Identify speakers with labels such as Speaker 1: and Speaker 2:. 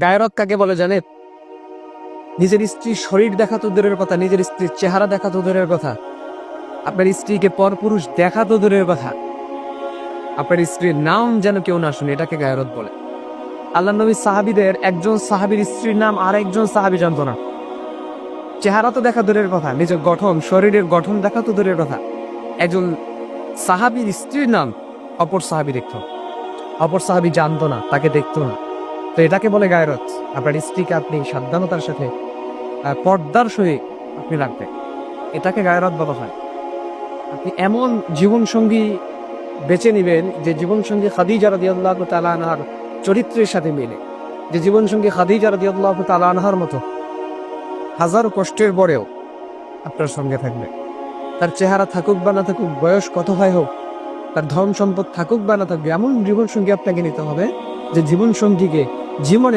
Speaker 1: গায়রত কাকে বলে জানেন? নিজের স্ত্রীর শরীর দেখা তো দূরের কথা, নিজের স্ত্রীর চেহারা দেখা তো দূরের কথা, আপনার স্ত্রীকে পরপুরুষ দেখা তো দূরের কথা, আপনার স্ত্রীর নাম যেন কেউ না শুনে, এটাকে গায়রত বলে। আল্লাহ নবী সাহাবীদের একজন সাহাবীর স্ত্রীর নাম আর একজন সাহাবী জানতো না। চেহারা তো দেখা দূরের কথা, নিজের গঠন, শরীরের গঠন দেখা তো দূরের কথা, একজন সাহাবীর স্ত্রীর নাম অপর সাহাবী দেখতো, অপর সাহাবী জানতো না, তাকে দেখতো না। তো এটাকে বলে গায়রত। আপনার স্ত্রীকে আপনি সাবধানতার সাথে পর্দার সহিত আপনি রাখবেন, এটাকে গায়রত বলা হয়। আপনি এমন জীবন সঙ্গী বেছে নিবেন যে জীবন সঙ্গী খাদিজা রাদিয়াল্লাহু তাআলা আনহার চরিত্রের সাথে মিলে, যে জীবন সঙ্গী খাদিজা রাদিয়াল্লাহু তাআলা আনহার মতো হাজারো কষ্টের পরেও আপনার সঙ্গে থাকবে। তার চেহারা থাকুক বা না থাকুক, বয়স কত হয় হোক, তার ধন সম্পদ থাকুক বা না থাকুক, এমন জীবন সঙ্গী আপনাকে নিতে হবে যে জীবন সঙ্গীকে জীবনে